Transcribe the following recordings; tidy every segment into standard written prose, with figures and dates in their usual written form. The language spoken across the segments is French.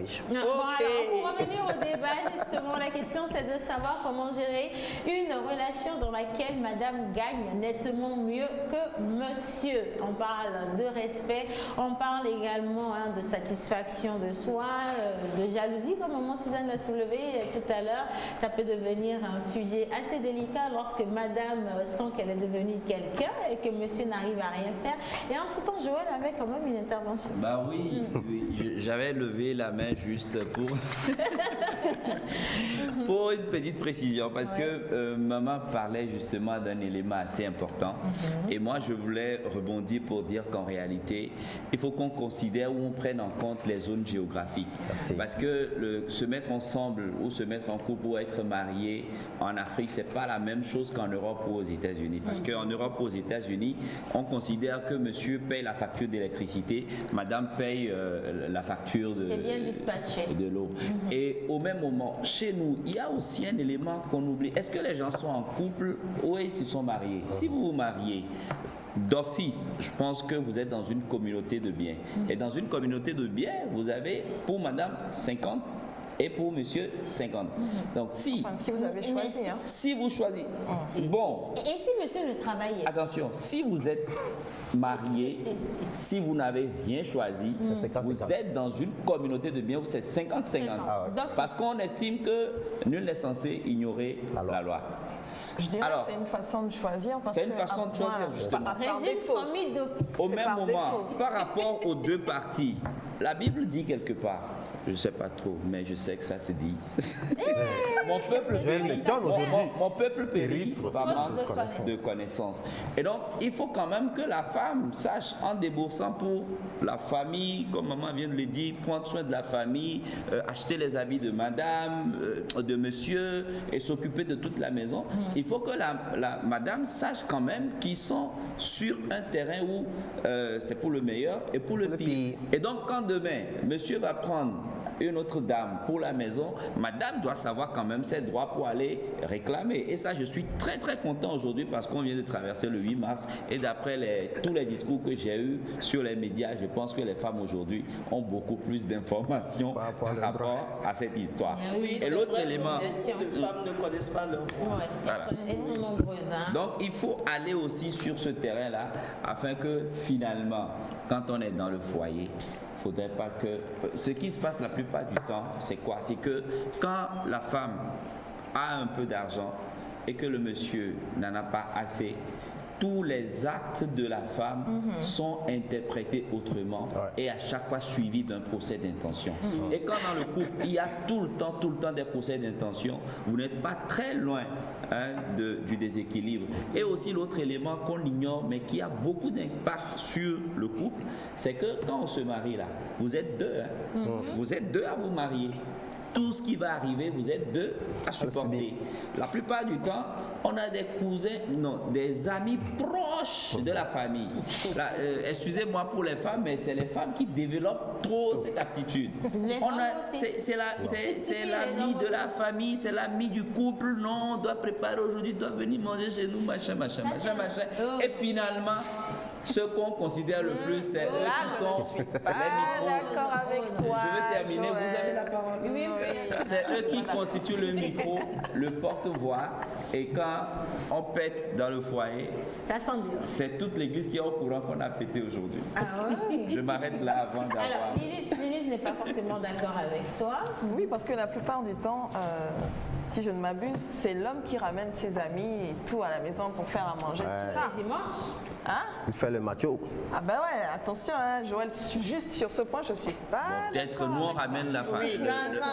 riche. Bon, alors, pour revenir au débat, justement, la question c'est de savoir comment gérer une relation dans laquelle madame gagne nettement mieux que monsieur. On parle de respect, on parle également de satisfaction de soi, de jalousie, comme maman Suzanne l'a soulevé tout à l'heure. Ça peut devenir un sujet assez délicat lorsque madame sent qu'elle est devenue quelqu'un et que monsieur n'arrive à rien faire. Et entre-temps, Joël avait quand même une intervention. Bah oui, j'avais levé la main juste pour une petite précision parce que maman parlait justement d'un élément assez important et moi je voulais rebondir pour dire qu'en réalité il faut qu'on considère ou on prenne en compte les zones géographiques. Parce que se mettre ensemble ou se mettre en couple ou être marié en Afrique, c'est pas la même chose qu'en Europe ou aux États-Unis. Parce qu'en Europe ou aux États-Unis, on considère que monsieur paye la facture d'électricité, madame paye la facture de l'eau. Et au même moment, chez nous, il y a aussi un élément qu'on oublie. Est-ce que les gens sont en couple ou ils se sont mariés? Si vous vous mariez, d'office, je pense que vous êtes dans une communauté de biens. Et dans une communauté de biens, vous avez pour madame 50 et pour monsieur 50. Donc si vous avez choisi, si vous choisissez, bon. Et si monsieur ne travaillait? Attention, si vous êtes marié, si vous n'avez rien choisi, vous êtes dans une communauté de biens où c'est 50-50. Parce qu'on estime que nul n'est censé ignorer la loi. Je dirais que c'est une façon de choisir. C'est une façon de choisir, justement. Au même moment, par rapport aux deux parties, la Bible dit quelque part, je ne sais pas trop, mais je sais que ça se dit. Mon peuple périt par manque de connaissances. Et donc, il faut quand même que la femme sache, en déboursant pour la famille, comme maman vient de le dire, prendre soin de la famille, acheter les habits de madame, de monsieur, et s'occuper de toute la maison. Il faut que la madame sache quand même qu'ils sont sur un terrain où c'est pour le meilleur et pour le pire. Et donc, quand demain, monsieur va prendre une autre dame pour la maison, madame doit savoir quand même ses droits pour aller réclamer. Et ça, je suis très très content aujourd'hui parce qu'on vient de traverser le 8 mars et d'après tous les discours que j'ai eus sur les médias, je pense que les femmes aujourd'hui ont beaucoup plus d'informations par rapport à cette histoire. Oui, et l'autre élément, les femmes ne connaissent pas leurs droits. Elles sont nombreuses. Donc il faut aller aussi sur ce terrain-là afin que finalement, quand on est dans le foyer, il ne faudrait pas que... Ce qui se passe la plupart du temps, c'est quoi? C'est que quand la femme a un peu d'argent et que le monsieur n'en a pas assez, tous les actes de la femme sont interprétés autrement et à chaque fois suivis d'un procès d'intention. Et quand dans le couple, il y a tout le temps des procès d'intention, vous n'êtes pas très loin du déséquilibre. Et aussi l'autre élément qu'on ignore mais qui a beaucoup d'impact sur le couple, c'est que quand on se marie là, vous êtes deux. Vous êtes deux à vous marier. Tout ce qui va arriver, vous êtes deux à supporter. La plupart du temps, on a des cousins, non, des amis proches de la famille. Excusez-moi pour les femmes, mais c'est les femmes qui développent trop cette aptitude. C'est l'ami de la famille, c'est l'ami du couple. Non, on doit préparer aujourd'hui, on doit venir manger chez nous, machin. Et finalement, ce qu'on considère le plus, c'est eux qui sont les micros. D'accord avec toi. Je vais terminer, Joël. vous avez la parole. Oui. C'est eux qui constituent le micro, le porte-voix. Et quand on pète dans le foyer, c'est toute l'église qui est au courant qu'on a pété aujourd'hui. Je m'arrête là avant d'avoir... Alors, Lilis n'est pas forcément d'accord avec toi. Oui, parce que la plupart du temps, si je ne m'abuse, c'est l'homme qui ramène ses amis et tout à la maison pour faire à manger. Tout ça. Dimanche. Il fait le macho. Ah ben ouais, attention, Joël, juste sur ce point, je suis pas. Peut-être nous on ramène la famille,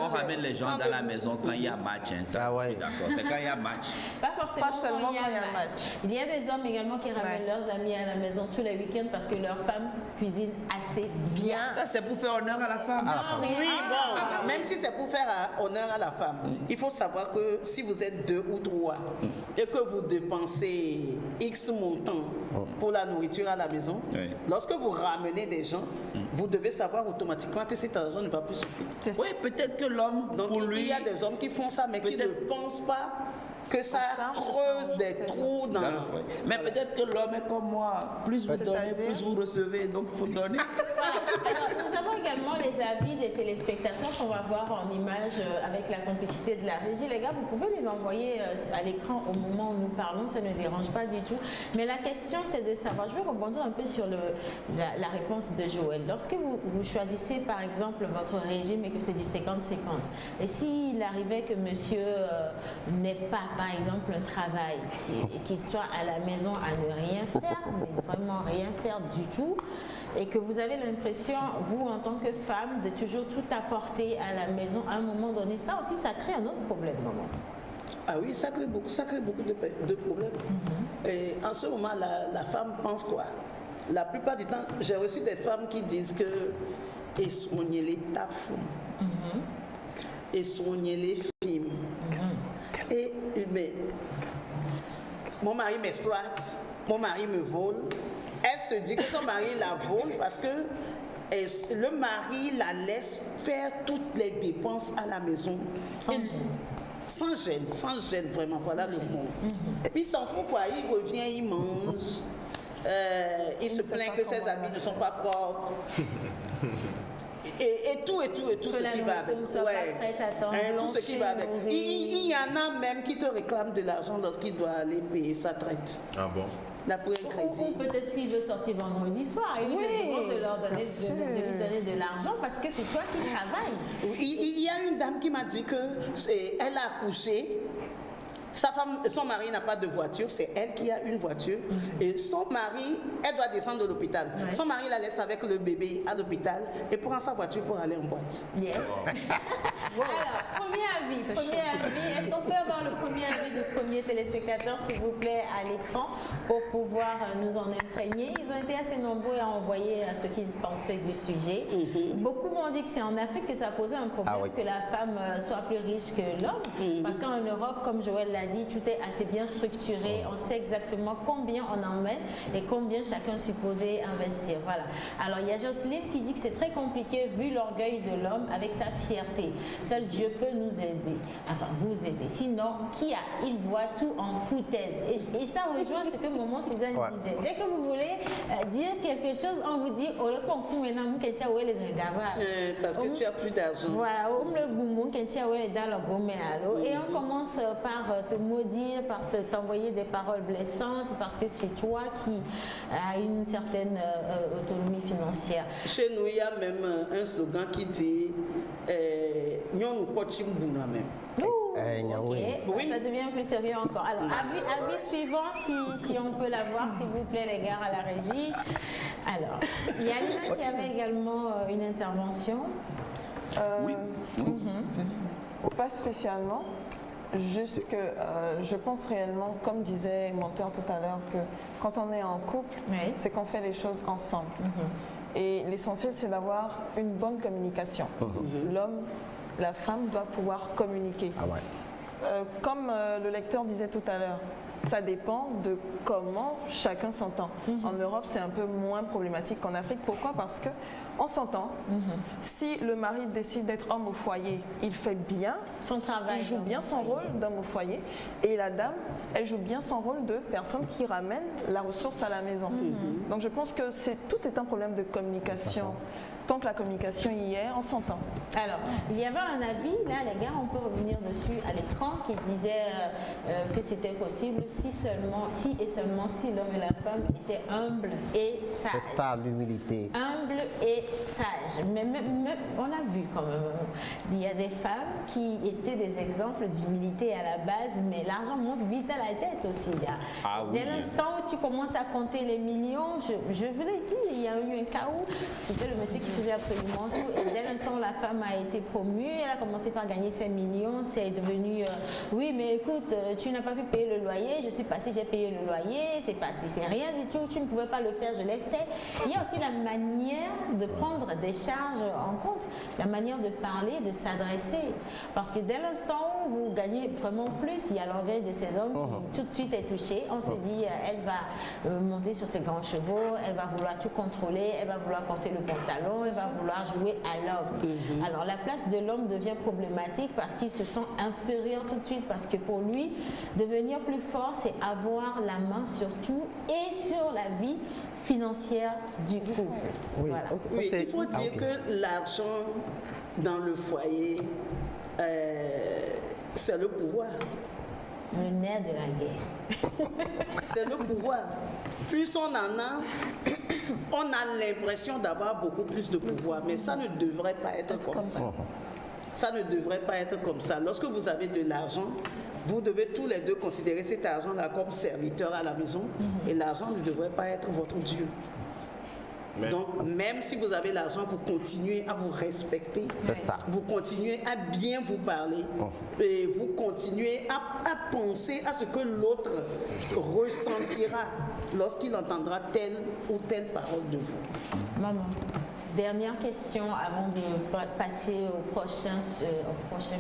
on ramène les gens dans la maison quand il y a match. Je suis d'accord, c'est quand il y a match. Pas forcément Pas seulement quand il y a match. Il y a des hommes également qui ramènent leurs amis à la maison tous les week-ends parce que leur femme cuisine assez bien. Ça c'est pour faire honneur à la femme. Même si c'est pour faire honneur à la femme, il faut savoir que si vous êtes deux ou trois et que vous dépensez X montant pour la nourriture à la maison, lorsque vous ramenez des gens, vous devez savoir automatiquement que cet argent ne va plus suffire. Oui, peut-être que l'homme, donc pour lui... il y a des hommes qui font ça, mais qui ne pensent pas que ça creuse des trous dans le foyer. Mais peut-être que l'homme est comme moi. Plus vous donnez, plus vous recevez. Donc, il faut donner. Alors, nous avons également les avis des téléspectateurs qu'on va voir en image avec la complicité de la régie. Les gars, vous pouvez les envoyer à l'écran au moment où nous parlons, ça ne dérange pas du tout. Mais la question, c'est de savoir, je vais rebondir un peu sur la réponse de Joël. Lorsque vous choisissez, par exemple, votre régime et que c'est du 50-50, et s'il arrivait que monsieur n'ait pas, par exemple, un travail, qu'il soit à la maison à ne rien faire, mais vraiment rien faire du tout, et que vous avez l'impression, vous en tant que femme, de toujours tout apporter à la maison à un moment donné, ça aussi, ça crée un autre problème, maman. Ah oui, ça crée beaucoup de problèmes. Et en ce moment, la femme pense quoi? La plupart du temps, j'ai reçu des femmes qui disent que et soigner les tafous, et soigner les films. Mais mon mari m'exploite, mon mari me vole. Elle se dit que son mari la vole parce que le mari la laisse faire toutes les dépenses à la maison. Sans gêne vraiment, voilà le mot. Et puis il s'en fout quoi, il revient, il mange, il se plaint que ses habits ne sont pas propres. Et tout ce qui va avec. Tout ce qui va avec. Il y en a même qui te réclament de l'argent lorsqu'il doit aller payer sa traite. Ah bon? D'après le crédit. Ou peut-être s'il veut sortir vendredi soir, et lui te demande de lui donner de l'argent parce que c'est toi qui travailles. Il y a une dame qui m'a dit que elle a accouché. Son mari n'a pas de voiture, c'est elle qui a une voiture. Et son mari, elle doit descendre de l'hôpital. Son mari la laisse avec le bébé à l'hôpital et prend sa voiture pour aller en boîte. Yes. Alors, premier avis. Est-ce qu'on peut avoir le premier avis du premier téléspectateur, s'il vous plaît, à l'écran pour pouvoir nous en imprégner? Ils ont été assez nombreux à envoyer ce qu'ils pensaient du sujet. Beaucoup m'ont dit que c'est en Afrique que ça posait un problème, que la femme soit plus riche que l'homme. Parce qu'en Europe, comme Joël l'a dit, tout est assez bien structuré. On sait exactement combien on en met et combien chacun est supposé investir. Voilà. Alors, il y a Jocelyne qui dit que c'est très compliqué vu l'orgueil de l'homme avec sa fierté. Seul Dieu peut nous aider. Enfin, vous aider. Sinon, il voit tout en foutaise. Et ça rejoint ce que Maman Suzanne disait. Dès que vous voulez dire quelque chose, on vous dit, oh, le concours maintenant, parce que tu as plus d'argent. Voilà. Et on commence par te maudire, par t'envoyer des paroles blessantes parce que c'est toi qui as une certaine autonomie financière. Chez nous, il y a même un slogan qui dit Okay. Ça devient plus sérieux encore. Alors, avis suivant, si on peut l'avoir, s'il vous plaît, les gars, à la régie. Alors, il y a Lina qui avait également une intervention. Oui. Pas spécialement. Juste que je pense réellement, comme disait Monteur tout à l'heure, que quand on est en couple, c'est qu'on fait les choses ensemble. Et l'essentiel, c'est d'avoir une bonne communication. L'homme, la femme doivent pouvoir communiquer. Comme le lecteur disait tout à l'heure, ça dépend de comment chacun s'entend. En Europe, c'est un peu moins problématique qu'en Afrique. Pourquoi? Parce qu'on s'entend. Si le mari décide d'être homme au foyer, il fait bien son travail. Il joue bien son rôle d'homme au foyer. Et la dame, elle joue bien son rôle de personne qui ramène la ressource à la maison. Donc je pense que tout est un problème de communication. Tant que la communication y est, on s'entend. Alors, il y avait un avis, là les gars, on peut revenir dessus à l'écran, qui disait que c'était possible si et seulement si l'homme et la femme étaient humbles et sages. C'est ça l'humilité. Humble et sage. Mais on a vu quand même, il y a des femmes qui étaient des exemples d'humilité à la base, mais l'argent monte vite à la tête aussi. Dès l'instant où tu commences à compter les millions, je vous l'ai dit, il y a eu un cas où c'était le monsieur qui faisait absolument tout. Et dès l'instant où la femme a été promue, elle a commencé par gagner ses millions, c'est devenu oui, mais écoute, tu n'as pas pu payer le loyer, je suis passée, j'ai payé le loyer, c'est passé, c'est rien du tout, tu ne pouvais pas le faire, je l'ai fait. Il y a aussi la manière de prendre des charges en compte, la manière de parler, de s'adresser. Parce que dès l'instant quand vous gagnez vraiment plus, il y a l'orgueil de ces hommes qui tout de suite est touché. On se dit, elle va monter sur ses grands chevaux, elle va vouloir tout contrôler, elle va vouloir porter le pantalon, elle va vouloir jouer à l'homme. Alors la place de l'homme devient problématique parce qu'il se sent inférieur tout de suite, parce que pour lui, devenir plus fort, c'est avoir la main sur tout et sur la vie financière du couple. Oui, Voilà. Oui, il faut dire que l'argent dans le foyer, c'est le pouvoir. Le nerf de la guerre. C'est le pouvoir. Plus on en a, on a l'impression d'avoir beaucoup plus de pouvoir, mais ça ne devrait pas être comme ça. Ça ne devrait pas être comme ça. Lorsque vous avez de l'argent, vous devez tous les deux considérer cet argent-là comme serviteur à la maison, et l'argent ne devrait pas être votre Dieu. Donc, même si vous avez l'argent, vous continuez à vous respecter, vous continuez à bien vous parler, et vous continuez à penser à ce que l'autre ressentira lorsqu'il entendra telle ou telle parole de vous. Maman, dernière question avant de passer au prochain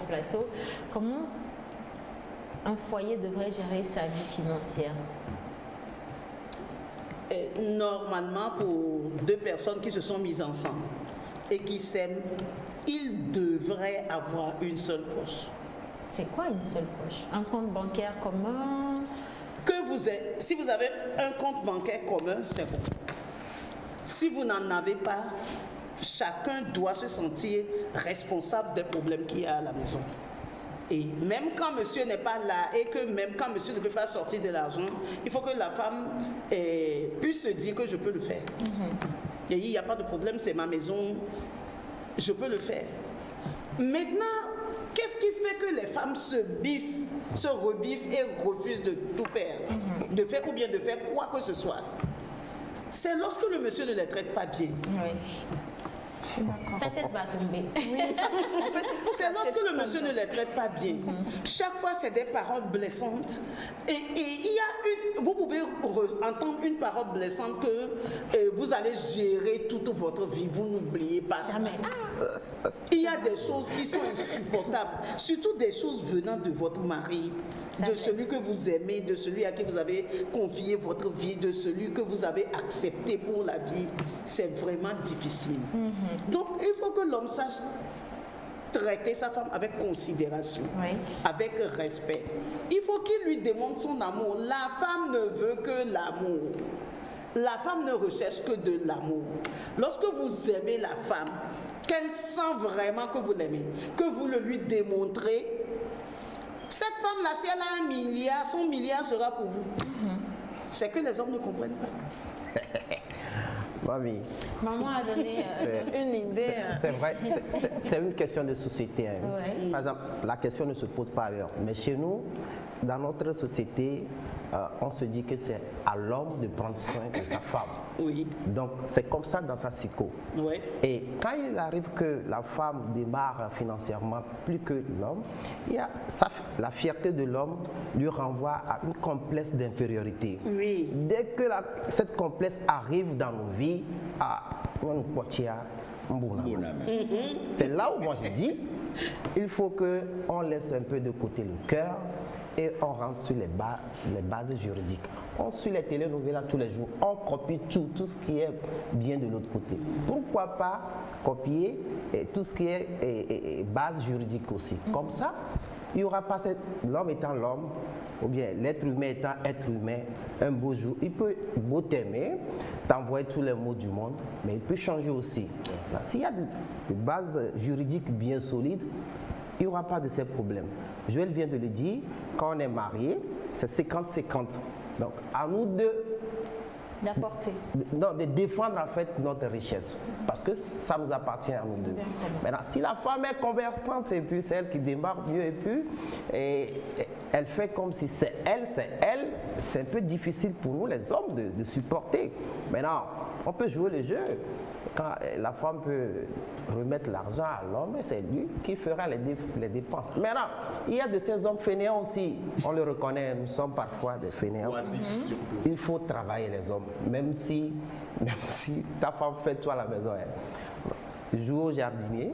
plateau. Comment un foyer devrait gérer sa vie financière? Normalement, pour deux personnes qui se sont mises ensemble et qui s'aiment, ils devraient avoir une seule poche. C'est quoi une seule poche? Un compte bancaire commun? Si vous avez un compte bancaire commun, c'est bon. Si vous n'en avez pas, chacun doit se sentir responsable des problèmes qu'il y a à la maison. Et même quand monsieur n'est pas là et que même quand monsieur ne peut pas sortir de l'argent, il faut que la femme puisse se dire que je peux le faire. Et il n'y a pas de problème, c'est ma maison, je peux le faire. Maintenant, qu'est-ce qui fait que les femmes se rebiffent et refusent de tout faire, de faire ou bien de faire quoi que ce soit? C'est lorsque le monsieur ne les traite pas bien. Oui. Ta tête va tomber. C'est lorsque le monsieur ne les traite pas bien. Chaque fois, c'est des paroles blessantes. Et il y a vous pouvez entendre une parole blessante que vous allez gérer toute votre vie. Vous n'oubliez pas. Jamais. Il y a des choses qui sont insupportables, surtout des choses venant de votre mari, de celui que vous aimez, de celui à qui vous avez confié votre vie, de celui que vous avez accepté pour la vie. C'est vraiment difficile. Donc, il faut que l'homme sache traiter sa femme avec considération, avec respect. Il faut qu'il lui démontre son amour. La femme ne veut que l'amour. La femme ne recherche que de l'amour. Lorsque vous aimez la femme, qu'elle sent vraiment que vous l'aimez, que vous le lui démontrez, cette femme-là, si elle a 1 milliard, son milliard sera pour vous. C'est que les hommes ne comprennent pas. Mamie, Maman a donné une idée. C'est vrai, c'est une question de société. Par exemple, la question ne se pose pas ailleurs. Mais chez nous, dans notre société, on se dit que c'est à l'homme de prendre soin de sa femme. Oui. Donc, c'est comme ça dans sa psycho. Oui. Et quand il arrive que la femme démarre financièrement plus que l'homme, la fierté de l'homme lui renvoie à une complexe d'infériorité. Oui. Dès que cette complexe arrive dans nos vies, c'est là où moi je dis, il faut qu'on laisse un peu de côté le cœur et on rentre sur les bases juridiques. On suit les télénovelas tous les jours, on copie tout ce qui est bien de l'autre côté. Pourquoi pas copier tout ce qui est base juridique aussi. Comme ça, il n'y aura pas l'homme étant l'homme, ou bien l'être humain étant être humain, un beau jour, il peut beau t'aimer, t'envoyer tous les mots du monde, mais il peut changer aussi. S'il y a des bases juridiques bien solides, il n'y aura pas de ces problèmes. Joël vient de le dire, quand on est marié, c'est 50-50. Donc, à nous d'apporter. De défendre en fait notre richesse. Parce que ça nous appartient à nous deux. Maintenant, si la femme est conversante, et puis c'est elle qui démarre mieux, et puis elle fait comme si c'est elle, c'est un peu difficile pour nous les hommes de supporter. Maintenant, on peut jouer le jeu. Quand la femme peut remettre l'argent à l'homme, c'est lui qui fera les dépenses. Maintenant, il y a de ces hommes fainéants aussi. On le reconnaît, nous sommes parfois des fainéants. Il faut travailler les hommes, même si ta femme fait toi à la maison. Joue au jardinier,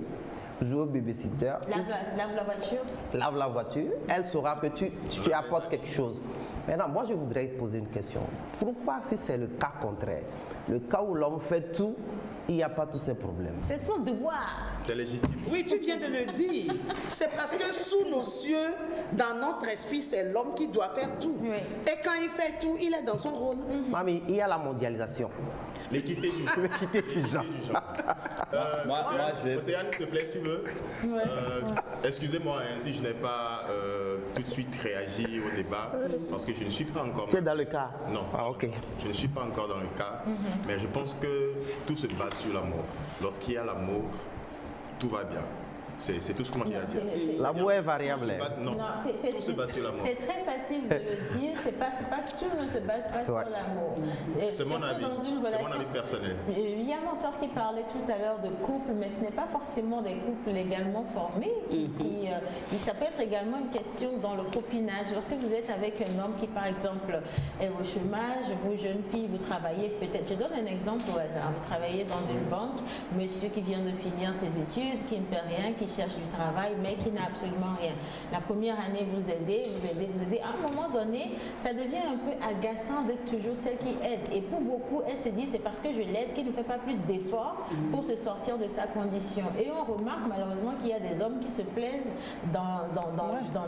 joue au babysitter. Lave la voiture. Lave la voiture, elle saura que tu apportes quelque chose. Maintenant, moi, je voudrais poser une question. Pourquoi, si c'est le cas contraire, le cas où l'homme fait tout, il n'y a pas tous ces problèmes? C'est son devoir. C'est légitime. Oui, tu viens de le dire. C'est parce que sous nos cieux, dans notre esprit, c'est l'homme qui doit faire tout. Oui. Et quand il fait tout, il est dans son rôle. Mamie, il y a la mondialisation. L'équité du genre. L'équité du genre. Moi, je vais- Océane, s'il te plaît, si tu veux. Excusez-moi hein, si je n'ai pas tout de suite réagi au débat, parce que je ne suis pas encore... Tu es dans le cas? Non. Ah, ok. Je ne suis pas encore dans le cas, mais je pense que tout se base sur l'amour. Lorsqu'il y a l'amour, tout va bien. C'est tout ce que moi j'ai à dire. L'amour est variable. Non, tout se base sur l'amour. C'est très facile de le dire. C'est pas tout ne se base pas sur l'amour. C'est mon avis. C'est mon avis personnel. Il y a mon mentor qui parlait tout à l'heure de couple, mais ce n'est pas forcément des couples légalement formés. Ça peut être également une question dans le copinage. Lorsque vous êtes avec un homme qui, par exemple, est au chômage, vous, jeune fille, vous travaillez peut-être. Je donne un exemple au hasard. Vous travaillez dans une banque, monsieur qui vient de finir ses études, qui ne fait rien, qui cherche du travail, mais qui n'a absolument rien. La première année, vous aidez. À un moment donné, ça devient un peu agaçant d'être toujours celle qui aide. Et pour beaucoup, elle se dit, c'est parce que je l'aide qu'il ne fait pas plus d'efforts pour se sortir de sa condition. Et on remarque malheureusement qu'il y a des hommes qui se plaisent dans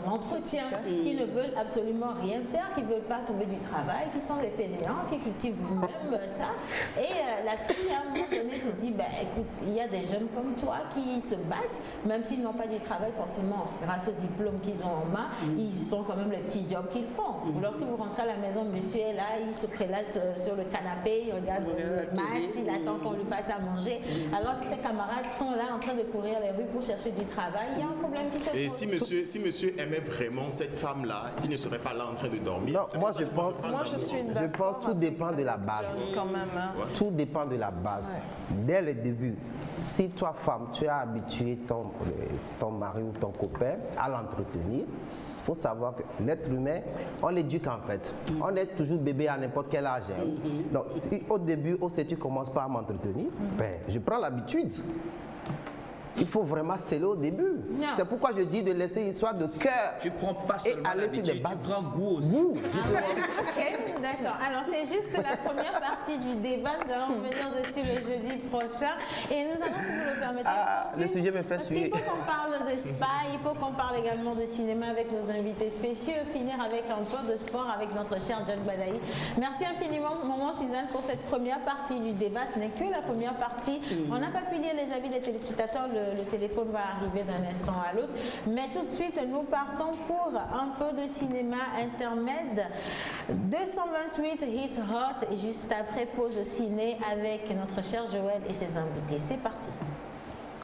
l'entretien, qui ne veulent absolument rien faire, qui ne veulent pas trouver du travail, qui sont des fainéants, qui cultivent même ça. Et la fille, à un moment donné, se dit, écoute, il y a des jeunes comme toi qui se battent, même s'ils n'ont pas du travail forcément, grâce au diplôme qu'ils ont en main, ils ont quand même le petit job qu'ils font. Lorsque vous rentrez à la maison, monsieur est là, il se prélasse sur le canapé, il regarde le match, il attend qu'on lui fasse à manger, alors que ses camarades sont là en train de courir les rues pour chercher du travail. Il y a un problème qui se pose. Et si monsieur aimait vraiment cette femme-là, il ne serait pas là en train de dormir. Non, moi je pense que tout dépend de la base. Quand même, hein. Tout dépend de la base. Dès le début, si toi, femme, tu as habitué ton mari ou ton copain à l'entretenir, il faut savoir que l'être humain, on l'éduque en fait. On est toujours bébé à n'importe quel âge. Hein. Donc, si au début, tu commences pas à m'entretenir, je prends l'habitude. Il faut vraiment sceller au début. C'est pourquoi je dis de laisser une histoire de cœur. Tu prends pas seulement aller sur des l'habitude, bases. tu prends goût aussi. Ok, d'accord. Alors c'est juste la première partie du débat. Nous allons revenir dessus le jeudi prochain. Et nous allons, si vous le permettez, le sujet me fait suer. Il faut qu'on parle de spa, il faut qu'on parle également de cinéma avec nos invités spéciaux, finir avec un peu de sport avec notre cher John Badaï. Merci infiniment, maman Suzanne, pour cette première partie du débat. Ce n'est que la première partie. On n'a pas pu lire les avis des téléspectateurs. Le téléphone va arriver d'un instant à l'autre. Mais tout de suite, nous partons pour un peu de cinéma intermède. 228 Hit Hot et juste après pause ciné avec notre cher Joël et ses invités. C'est parti.